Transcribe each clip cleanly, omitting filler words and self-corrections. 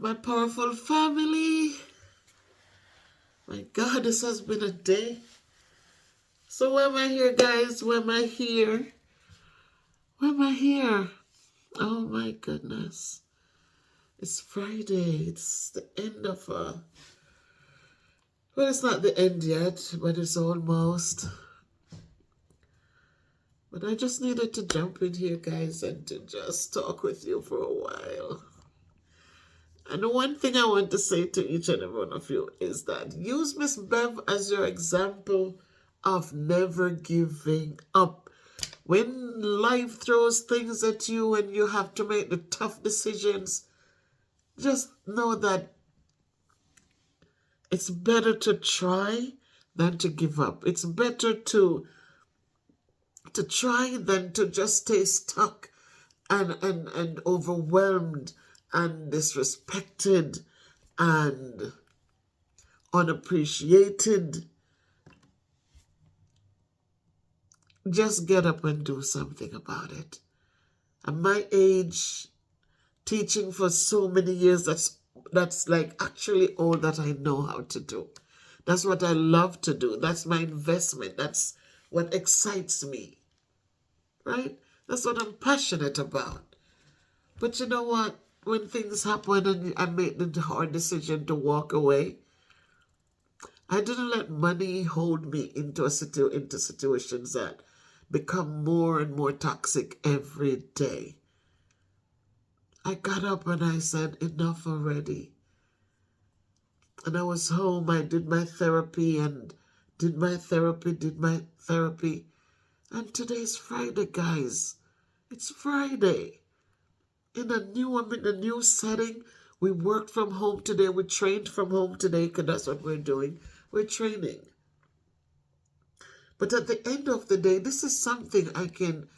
My powerful family. My God, this has been a day. So why am I here, guys? Why am I here? Why am I here? Oh my goodness. It's Friday. It's the end of well, it's not the end yet, but it's almost. But I just needed to jump in here, guys, and to just talk with you for a while. And the one thing I want to say to each and every one of you is that use Miss Bev as your example of never giving up. When life throws things at you and you have to make the tough decisions, just know that it's better to try than to give up. It's better to try than to just stay stuck and overwhelmed and disrespected and unappreciated. Just get up and do something about it. At my age, teaching for so many years, that's like actually all that I know how to do. That's what I love to do. That's my investment. That's what excites me, right? That's what I'm passionate about. But you know what? When things happen and I make the hard decision to walk away, I didn't let money hold me into situations that become more and more toxic every day. I got up and I said, enough already. And I was home. I did my therapy and did my therapy. And today's Friday, guys. It's Friday. I'm in a new setting. We worked from home today. We trained from home today because that's what we're doing. We're training. But at the end of the day, this is something I can,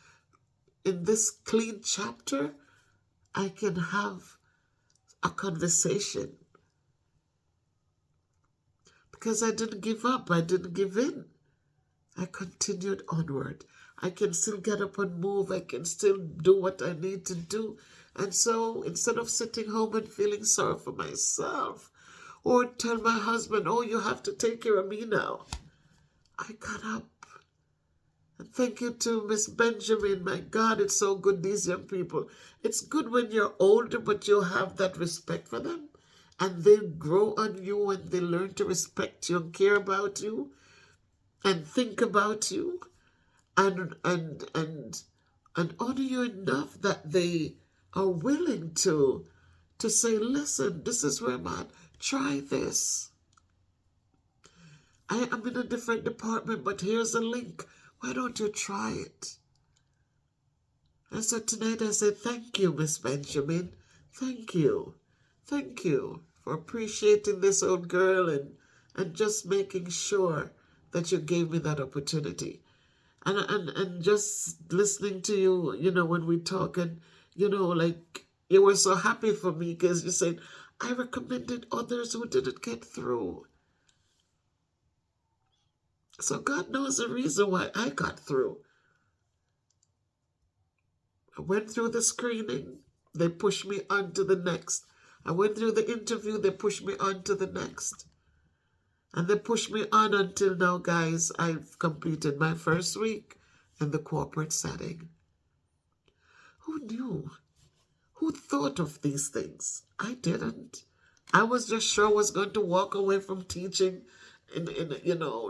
in this clean chapter, I can have a conversation. Because I didn't give up. I didn't give in. I continued onward. I can still get up and move. I can still do what I need to do. And so instead of sitting home and feeling sorry for myself or tell my husband, oh, you have to take care of me now, I got up. And thank you to Miss Benjamin. My God, it's so good, these young people. It's good when you're older, but you have that respect for them. And they grow on you and they learn to respect you and care about you and think about you and honor you enough that they are willing to say, listen, this is where I'm at. Try this. I am in a different department, but here's a link. Why don't you try it? And so tonight I said, thank you, Miss Benjamin. Thank you. Thank you for appreciating this old girl and just making sure that you gave me that opportunity. And just listening to you, when we talk and, like you were so happy for me because you said, I recommended others who didn't get through. So God knows the reason why I got through. I went through the screening. They pushed me on to the next. I went through the interview. They pushed me on to the next. And they pushed me on until now, guys. I've completed my first week in the corporate setting. Who knew? Who thought of these things? I didn't. I was just sure I was going to walk away from teaching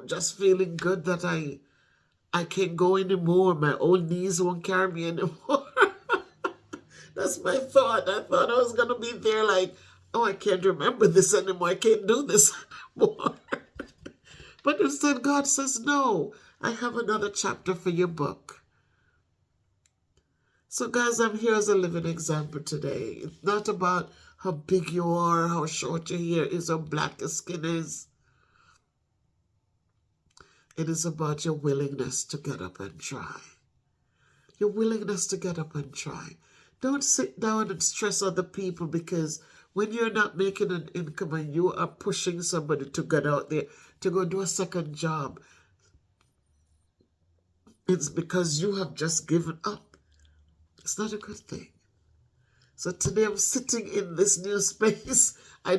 just feeling good that I can't go anymore. My old knees won't carry me anymore. That's my thought. I thought I was going to be there like, oh, I can't remember this anymore. I can't do this anymore. But instead, God says, no, I have another chapter for your book. So, guys, I'm here as a living example today. It's not about how big you are, how short your hair is, how black your skin is. It is about your willingness to get up and try. Your willingness to get up and try. Don't sit down and stress other people because when you're not making an income and you are pushing somebody to get out there to go do a second job, it's because you have just given up. It's not a good thing. So today I'm sitting in this new space. I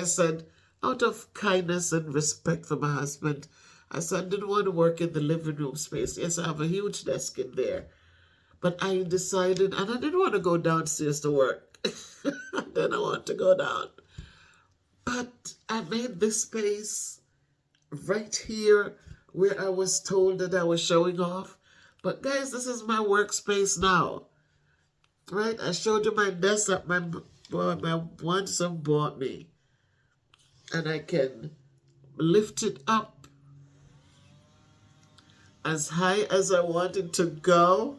said, out of kindness and respect for my husband, I said I didn't want to work in the living room space. Yes, I have a huge desk in there. But I decided, and I didn't want to go downstairs to work. I didn't want to go down. But I made this space right here where I was told that I was showing off. But guys, this is my workspace now. Right? I showed you my desk that my one son bought me. And I can lift it up as high as I want it to go.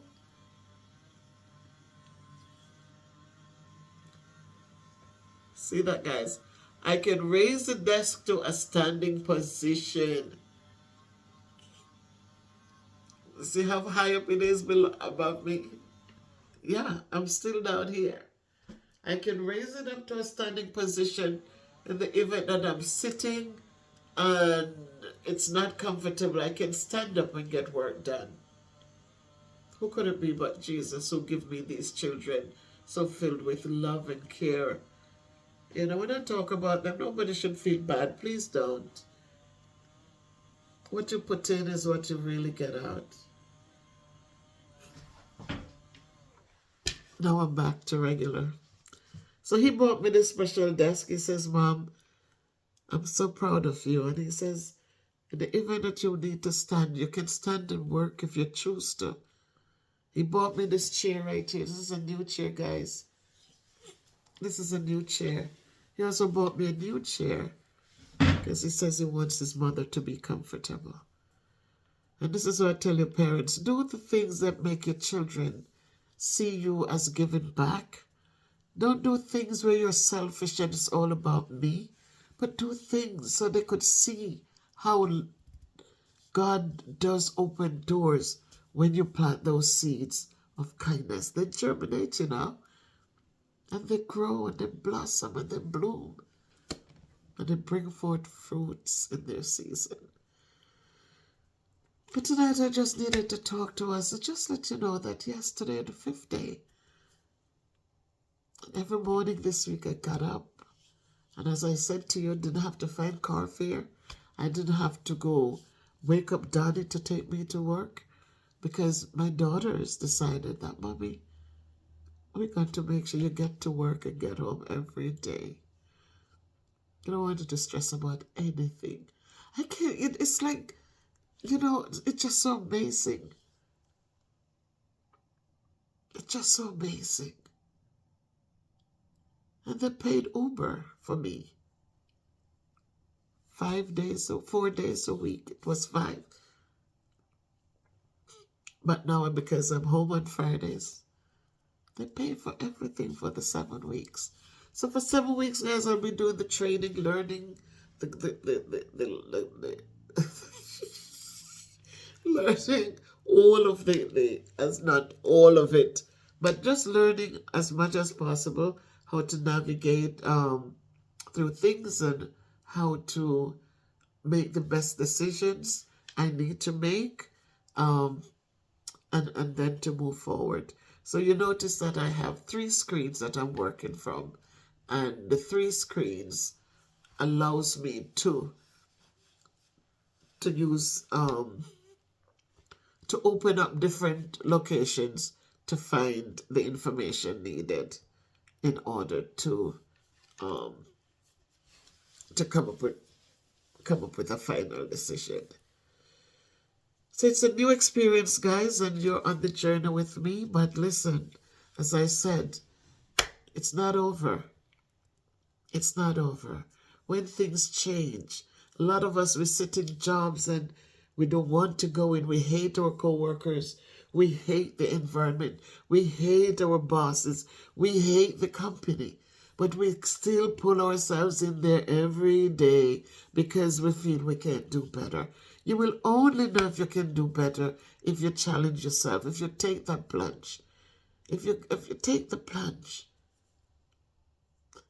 See that, guys? I can raise the desk to a standing position. See how high up it is below, above me? Yeah, I'm still down here. I can raise it up to a standing position in the event that I'm sitting and it's not comfortable. I can stand up and get work done. Who could it be but Jesus who give me these children so filled with love and care? You know, when I talk about them, nobody should feel bad. Please don't. What you put in is what you really get out. Now I'm back to regular. So he bought me this special desk. He says, Mom, I'm so proud of you. And he says, in the event that you need to stand, you can stand and work if you choose to. He bought me this chair right here. This is a new chair, guys. This is a new chair. He also bought me a new chair because he says he wants his mother to be comfortable. And this is what I tell your parents. Do the things that make your children see you as giving back. Don't do things where you're selfish and it's all about me. But do things so they could see how God does open doors when you plant those seeds of kindness. They germinate, you know. And they grow and they blossom and they bloom. And they bring forth fruits in their season. But tonight I just needed to talk to us and just let you know that yesterday, the 5th day, every morning this week I got up. And as I said to you, I didn't have to find car fare. I didn't have to go wake up Donnie to take me to work. Because my daughters decided that, Mommy, we got to make sure you get to work and get home every day. You don't want to stress about anything. I can't, it's like, you know, it's just so amazing. It's just so amazing. And they paid Uber for me. 5 days or 4 days a week. It was 5. But now because I'm home on Fridays, they pay for everything for the 7 weeks. So for 7 weeks, guys, I'll be doing the training, learning learning all of as not all of it, but just learning as much as possible how to navigate through things and how to make the best decisions I need to make, and then to move forward. So you notice that I have 3 screens that I'm working from, and the 3 screens allows me to use to open up different locations to find the information needed in order to come up with a final decision. So it's a new experience, guys, and you're on the journey with me. But listen, as I said, it's not over. It's not over. When things change, a lot of us, we sit in jobs and we don't want to go in. We hate our co-workers. We hate the environment. We hate our bosses. We hate the company. But we still pull ourselves in there every day because we feel we can't do better. You will only know if you can do better if you challenge yourself, if you take that plunge. If you take the plunge.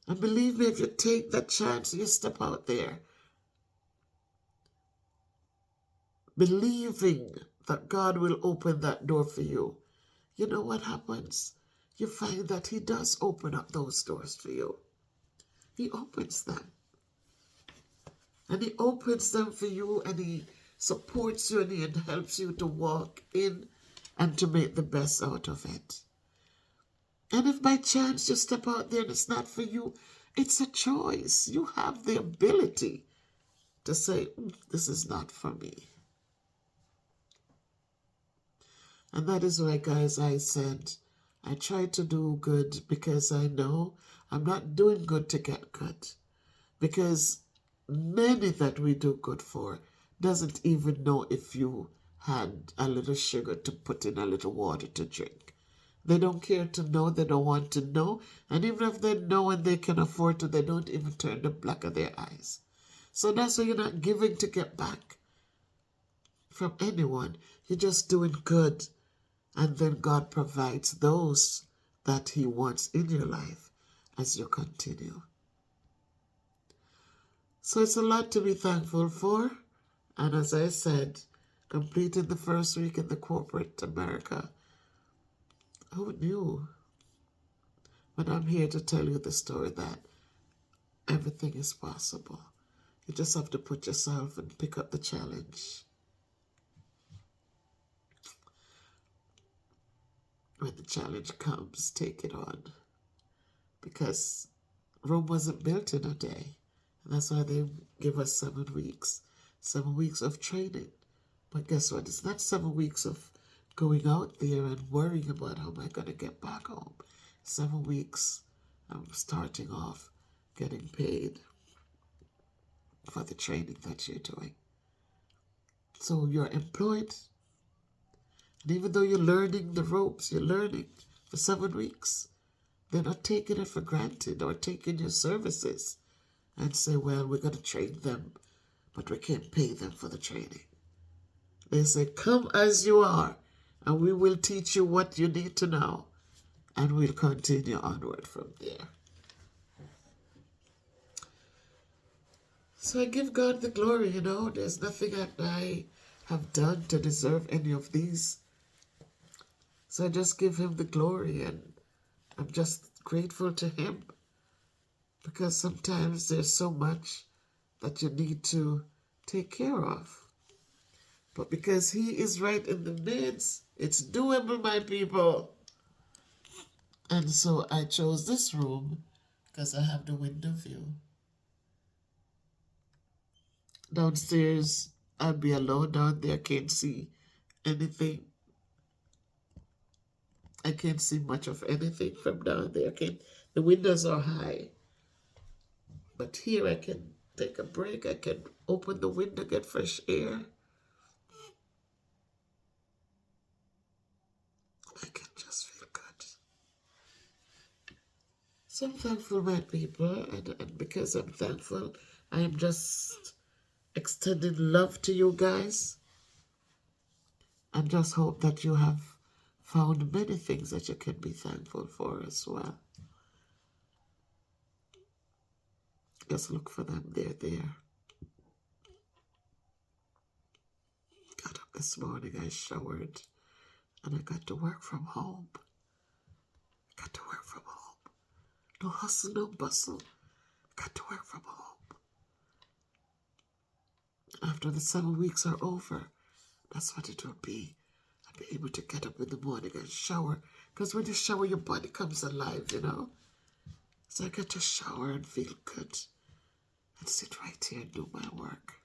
And believe me, if you take that chance, you step out there, believing that God will open that door for you, you know what happens? you find that he does open up those doors for you. He opens them. And he opens them for you, and he supports you, and he helps you to walk in and to make the best out of it. And if by chance you step out there and it's not for you, it's a choice. You have the ability to say, this is not for me. And that is why, guys, I said, I try to do good because I know I'm not doing good to get good. Because many that we do good for doesn't even know if you had a little sugar to put in a little water to drink. They don't care to know, they don't want to know, and even if they know and they can afford to, they don't even turn the black of their eyes. So that's why you're not giving to get back from anyone. You're just doing good, and then God provides those that he wants in your life as you continue. So it's a lot to be thankful for. And as I said, completing the first week in the corporate America, who knew? But I'm here to tell you the story that everything is possible. You just have to put yourself and pick up the challenge. When the challenge comes, take it on. Because Rome wasn't built in a day. And that's why they give us 7 weeks. 7 weeks of training. But guess what? It's not 7 weeks of going out there and worrying about how am I going to get back home. 7 weeks, I'm starting off getting paid for the training that you're doing. So you're employed. And even though you're learning the ropes, you're learning for 7 weeks. They're not taking it for granted or taking your services and say, well, we're going to train them, but we can't pay them for the training. They say, come as you are, and we will teach you what you need to know, and we'll continue onward from there. So I give God the glory, There's nothing that I have done to deserve any of these. So I just give him the glory, and I'm just grateful to him. Because sometimes there's so much that you need to take care of. But because he is right in the midst, it's doable, my people. And so I chose this room because I have the window view. Downstairs, I'll be alone down there. I can't see anything. I can't see much of anything from down there. The windows are high. But here I can take a break. I can open the window, get fresh air. I can just feel good. So I'm thankful, my people, and because I'm thankful, I am just extending love to you guys. And just hope that you have found many things that you can be thankful for as well. Just look for them. They're there. Got up this morning, I showered, and I got to work from home. Got to work from home. No hustle, no bustle. Got to work from home. After the 7 weeks are over, that's what it will be. I'll be able to get up in the morning and shower. Because when you shower, your body comes alive, So I get to shower and feel good. And sit right here and do my work.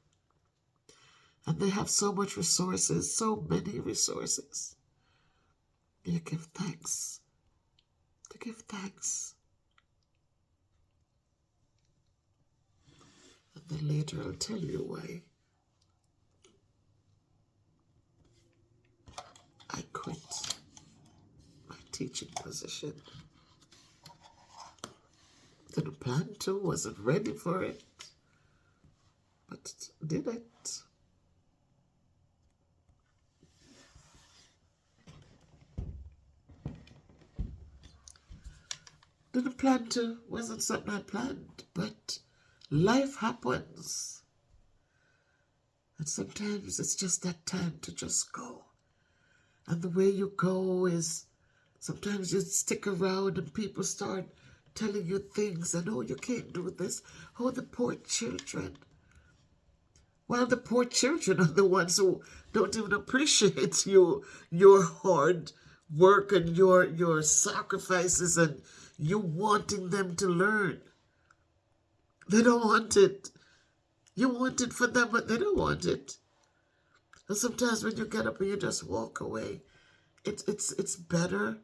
And they have so much resources, so many resources. You give thanks. To give thanks. And then later I'll tell you why I quit my teaching position. Didn't plan to, wasn't ready for it, but did it. Didn't plan to, wasn't something I planned, but life happens. And sometimes it's just that time to just go. And the way you go is Sometimes you stick around and people start telling you things and, oh, you can't do this. Oh, the poor children. Well, the poor children are the ones who don't even appreciate your hard work and your sacrifices and you wanting them to learn. They don't want it. You want it for them, but they don't want it. And sometimes when you get up and you just walk away, it's better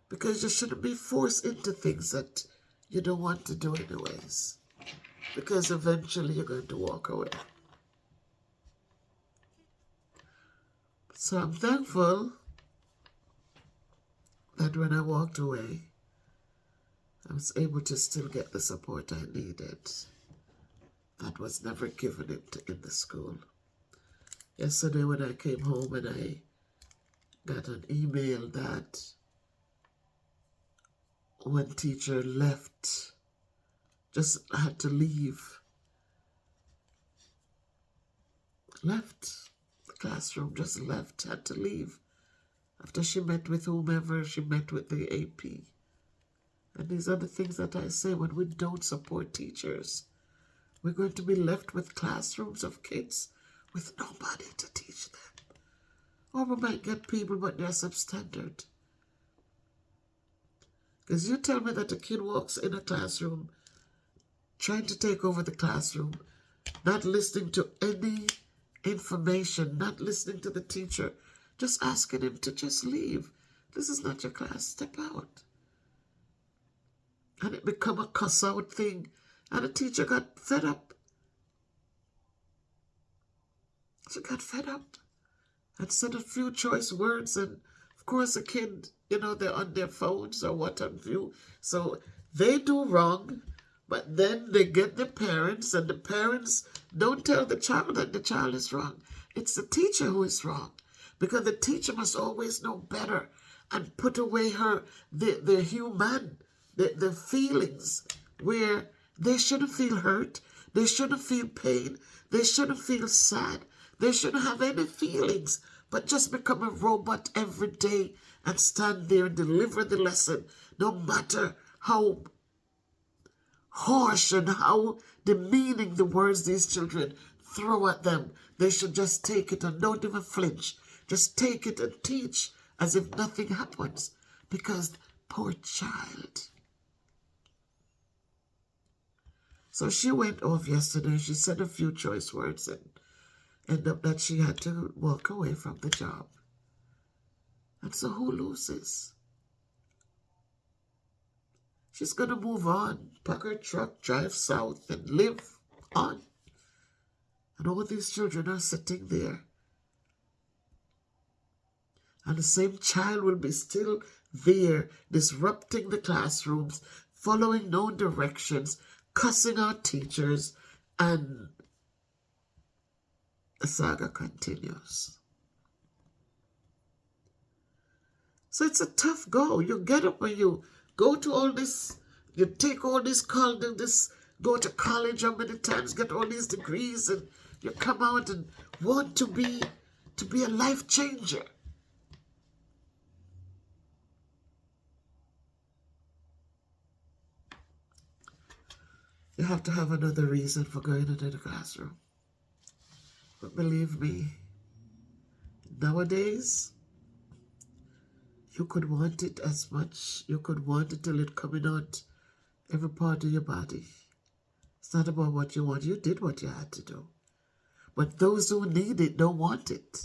because you shouldn't be forced into things that you don't want to do anyways. Because eventually you're going to walk away. So I'm thankful that when I walked away, I was able to still get the support I needed. That was never given in the school. Yesterday when I came home and I got an email that one teacher left, just had to leave, left the classroom, just left, had to leave after she met with whomever she met with the AP. And these are the things that I say when we don't support teachers. We're going to be left with classrooms of kids with nobody to teach them. Or we might get people, but they're substandard. Because you tell me that a kid walks in a classroom trying to take over the classroom, not listening to any information, not listening to the teacher, just asking him to just leave. This is not your class, step out. And it become a cuss out thing. And the teacher got fed up. She got fed up and said a few choice words. And of course, a kid, they're on their phones or what have you. So they do wrong, but then they get the parents, and the parents don't tell the child that the child is wrong. It's the teacher who is wrong, because the teacher must always know better and put away the feelings where they shouldn't feel hurt, they shouldn't feel pain, they shouldn't feel sad, they shouldn't have any feelings, but just become a robot every day and stand there and deliver the lesson, no matter how harsh and how demeaning the words these children throw at them. They should just take it and don't even flinch. Just take it and teach as if nothing happens. Because poor child. So she went off yesterday. She said a few choice words and ended up that she had to walk away from the job. And so who loses? She's going to move on, pack her truck, drive south, and live on. And all these children are sitting there. And the same child will be still there, disrupting the classrooms, following no directions, cussing out teachers, and the saga continues. So it's a tough go. You get up and you go to all this, you take all this college, go to college how many times, get all these degrees, and you come out and want to be a life changer. You have to have another reason for going into the classroom. But believe me, nowadays, you could want it as much. You could want it till it's coming out every part of your body. It's not about what you want. You did what you had to do. But those who need it don't want it.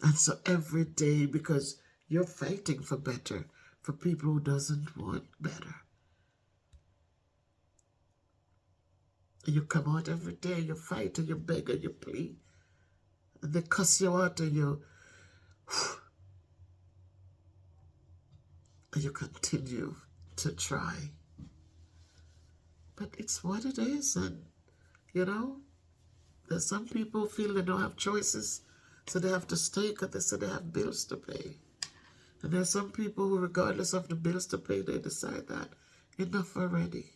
And so every day, because you're fighting for better, for people who doesn't want better. And you come out every day, you fight and you beg and you plead. And they cuss you out and you continue to try. But it's what it is. And, there's some people feel they don't have choices, so they have to stay because they say they have bills to pay. And there's some people who, regardless of the bills to pay, they decide that enough already.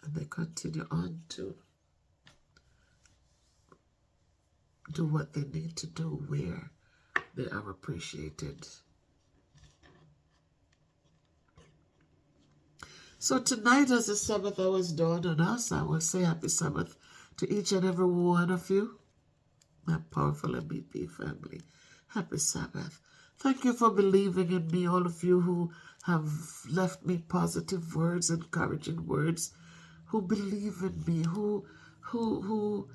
And they continue on to do what they need to do where they are appreciated. So tonight, as the Sabbath hours dawn on us, I will say happy Sabbath to each and every one of you, my powerful MBP family. Happy Sabbath. Thank you for believing in me, all of you who have left me positive words, encouraging words, who believe in me, who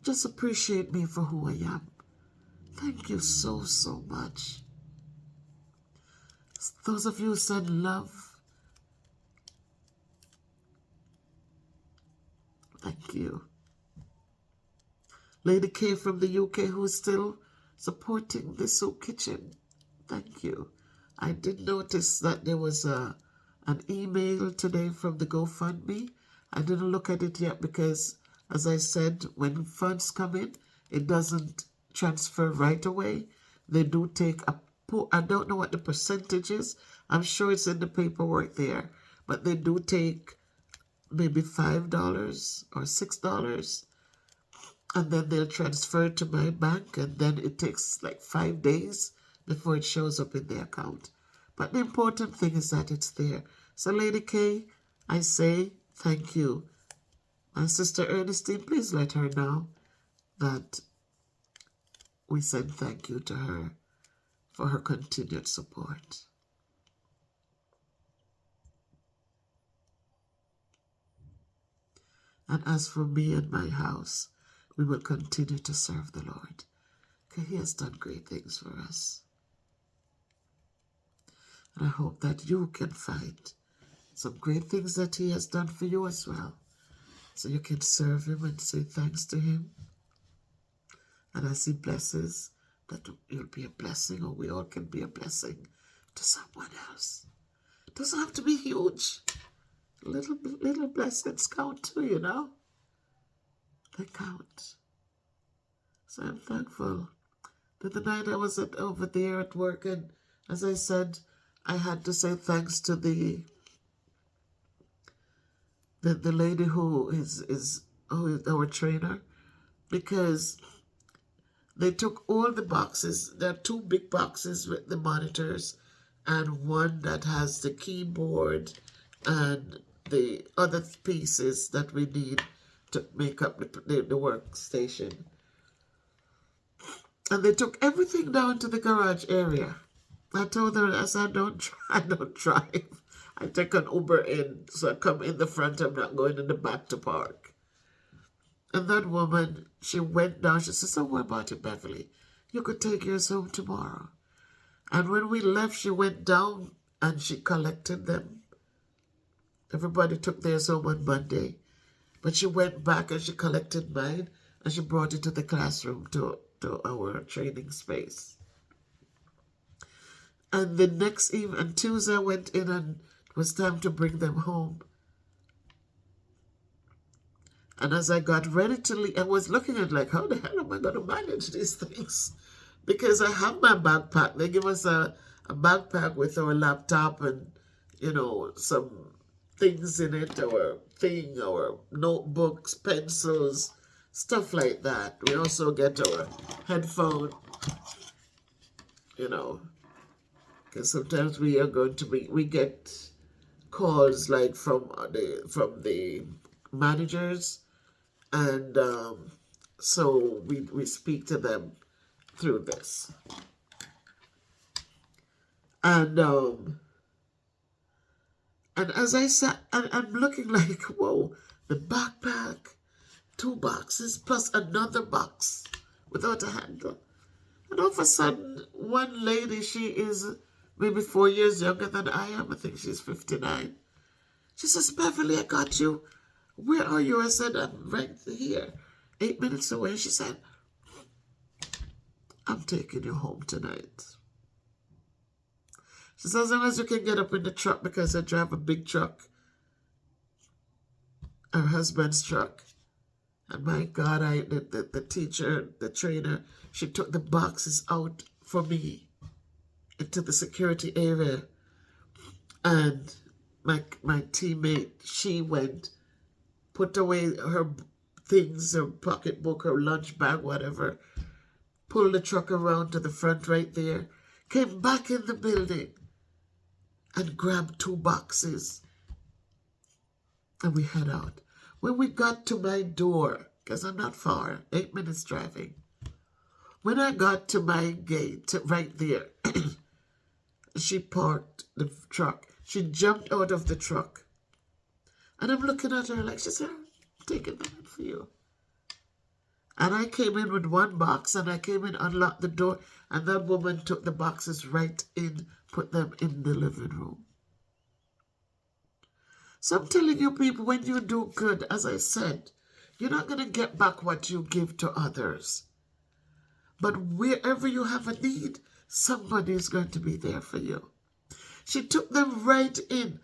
just appreciate me for who I am. Thank you so much. Those of you who send love, thank you. Lady K from the UK, who is still supporting the soup kitchen, thank you. I did notice that there was an email today from the GoFundMe. I didn't look at it yet because, as I said, when funds come in, it doesn't transfer right away. They do take I don't know what the percentage is. I'm sure it's in the paperwork there, but they do take maybe $5 or $6, and then they'll transfer it to my bank, and then it takes like 5 days before it shows up in the account. But the important thing is that it's there. So Lady K, I say thank you. My sister Ernestine, please let her know that we send thank you to her for her continued support. And as for me and my house, we will continue to serve the Lord, because He has done great things for us. And I hope that you can find some great things that He has done for you as well, so you can serve Him and say thanks to Him. And as He blesses, that you'll be a blessing, or we all can be a blessing to someone else. It doesn't have to be huge. Little blessings count too, you know. They count. So I'm thankful. The other night I was over there at work, and as I said, I had to say thanks to the lady who is our trainer, because they took all the boxes. There are 2 big boxes with the monitors and one that has the keyboard and the other pieces that we need to make up the workstation. And they took everything down to the garage area. I told her, I said, I don't drive. I take an Uber in, so I come in the front. I'm not going in the back to park. And that woman, she went down. She said, "So what about it, Beverly? You could take yours home tomorrow." And when we left, she went down and she collected them. Everybody took theirs home on Monday. But she went back and she collected mine, and she brought it to the classroom, to our training space. And the next evening, Tuesday, I went in and it was time to bring them home. And as I got ready to leave, I was looking at like, how the hell am I going to manage these things? Because I have my backpack. They give us a backpack with our laptop and, some things in it, our notebooks, pencils, stuff like that. We also get our headphone, because sometimes we get calls like from the managers, and so we speak to them through this. And as I sat, and I'm looking like, whoa, the backpack, 2 boxes plus another box without a handle. And all of a sudden, one lady, she is maybe 4 years younger than I am. I think she's 59. She says, "Beverly, I got you. Where are you?" I said, "I'm right here, 8 minutes away." She said, "I'm taking you home tonight." She says, "As long as you can get up in the truck," because I drive a big truck, her husband's truck. And my God, the teacher, the trainer, she took the boxes out for me into the security area. And my teammate, she went, put away her things, her pocketbook, her lunch bag, whatever, pulled the truck around to the front right there, came back in the building and grabbed 2 boxes. And we head out. When we got to my door, because I'm not far, 8 minutes driving. When I got to my gate right there, she parked the truck. She jumped out of the truck. And I'm looking at her like, she said, I'm taking that for you. And I came in with 1 box, and I came in, unlocked the door, and that woman took the boxes right in, put them in the living room. So I'm telling you people, when you do good, as I said, you're not going to get back what you give to others. But wherever you have a need, somebody is going to be there for you. She took them right in.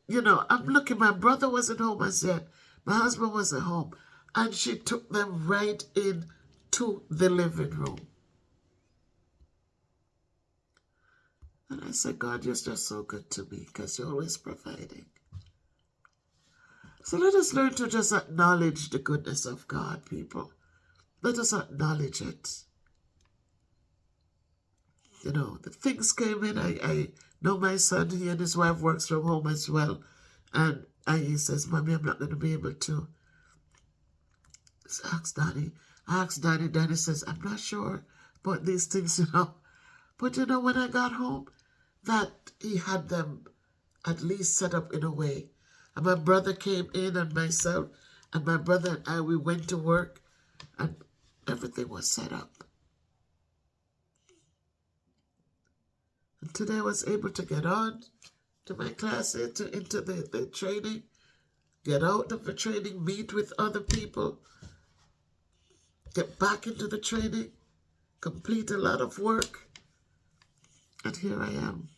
You know, I'm looking, my brother wasn't home as yet. My husband wasn't home. And she took them right in to the living room. And I said, God, you're just so good to me because you're always providing. So let us learn to just acknowledge the goodness of God, people. Let us acknowledge it. You know, the things came in. I know my son, he and his wife works from home as well. And he says, Mommy, I'm not going to be able to. So I asked Danny. Danny says, I'm not sure about these things, you know. But you know, when I got home, that he had them at least set up in a way. And my brother came in and myself, and my brother and I, we went to work, and everything was set up. And today I was able to get on to my class, into the training, get out of the training, meet with other people, get back into the training, complete a lot of work, and here I am.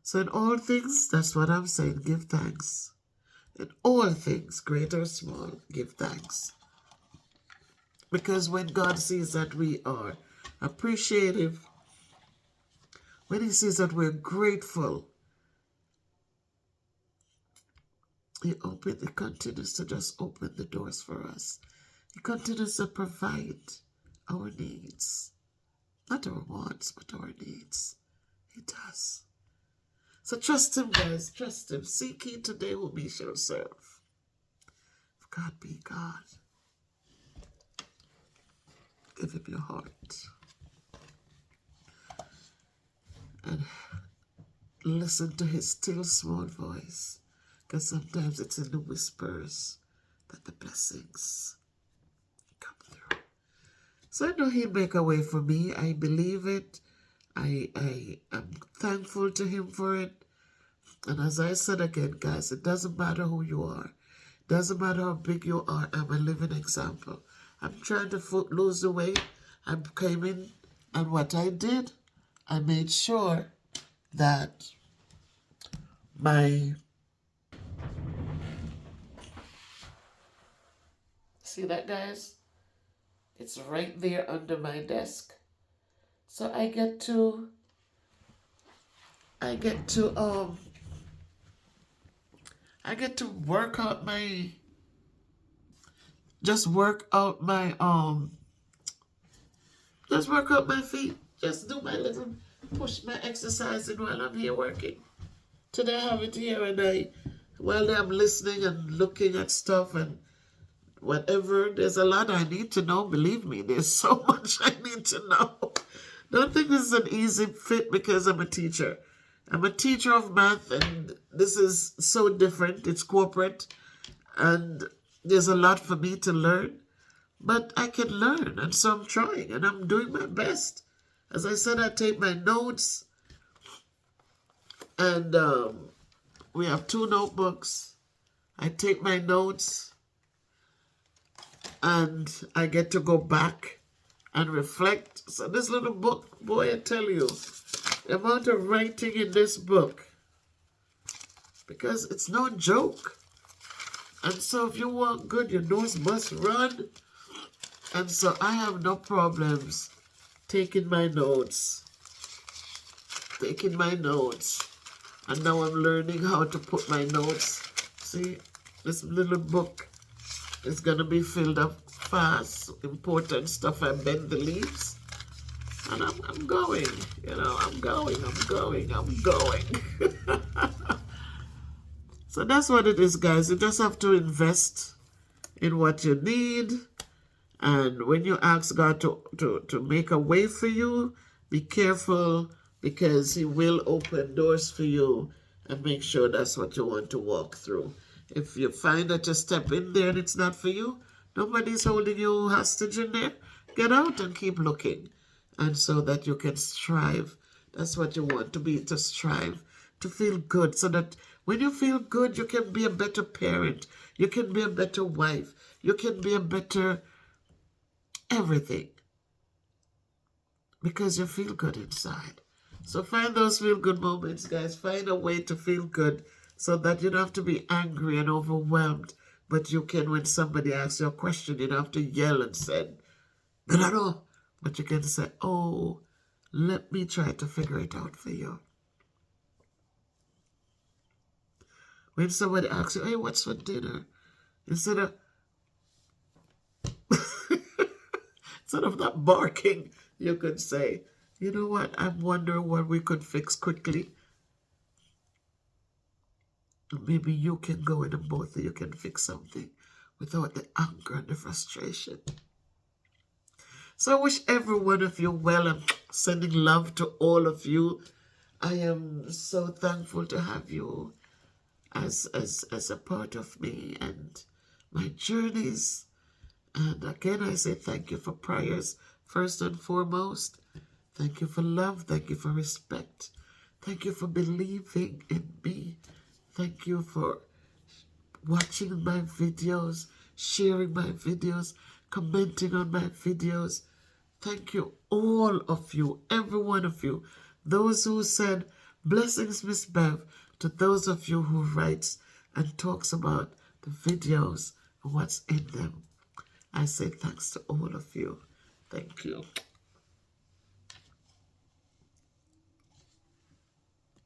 So in all things, that's what I'm saying, give thanks. In all things, great or small, give thanks. Because when God sees that we are appreciative, when he sees that we're grateful, he continues to just open the doors for us. He continues to provide our needs. Not our wants, but our needs. He does. So trust him, guys. Trust him. Seek ye today whom ye shall serve. If God be God, give him your heart. And listen to his still small voice. Because sometimes it's in the whispers that the blessings come through. So I know he'll make a way for me. I believe it. I am thankful to him for it. And as I said again, guys, it doesn't matter who you are. It doesn't matter how big you are. I'm a living example. I'm trying to lose the weight. I came in, and what I did, I made sure that see that, guys? It's right there under my desk. So I get to work out my feet. Just do my little push my exercising while I'm here working. Today I have it here, and while I'm listening and looking at stuff and whatever, there's a lot I need to know. Believe me, there's so much I need to know. Don't think this is an easy fit because I'm a teacher. I'm a teacher of math, and this is so different. It's corporate, and there's a lot for me to learn. But I can learn, and so I'm trying, and I'm doing my best. As I said, I take my notes, and we have 2 notebooks. I take my notes, and I get to go back and reflect. So this little book, boy, I tell you, the amount of writing in this book, because it's no joke. And so if you want good, your nose must run. And so I have no problems taking my notes. And now I'm learning how to put my notes. See, this little book is going to be filled up fast, important stuff. I bend the leaves. And I'm going, I'm going. So that's what it is, guys. You just have to invest in what you need. And when you ask God to make a way for you, be careful, because he will open doors for you and make sure that's what you want to walk through. If you find that you step in there and it's not for you, nobody's holding you hostage in there. Get out and keep looking. And so that you can strive. That's what you want to be, to strive, to feel good. So that when you feel good, you can be a better parent. You can be a better wife. You can be a better everything. Because you feel good inside. So find those feel good moments, guys. Find a way to feel good so that you don't have to be angry and overwhelmed. But you can, when somebody asks you a question, you don't have to yell and say, no. But you can say, oh, let me try to figure it out for you. When somebody asks you, hey, what's for dinner? Instead of that barking, you could say, you know what, I'm wondering what we could fix quickly. Maybe you can go in and both of you can fix something without the anger and the frustration. So I wish every one of you well. I'm sending love to all of you. I am so thankful to have you as a part of me and my journeys. And again, I say thank you for prayers, first and foremost. Thank you for love. Thank you for respect. Thank you for believing in me. Thank you for watching my videos, sharing my videos, commenting on my videos. Thank you, all of you, every one of you. Those who said, blessings, Miss Bev, to those of you who writes and talks about the videos and what's in them. I say thanks to all of you. Thank you.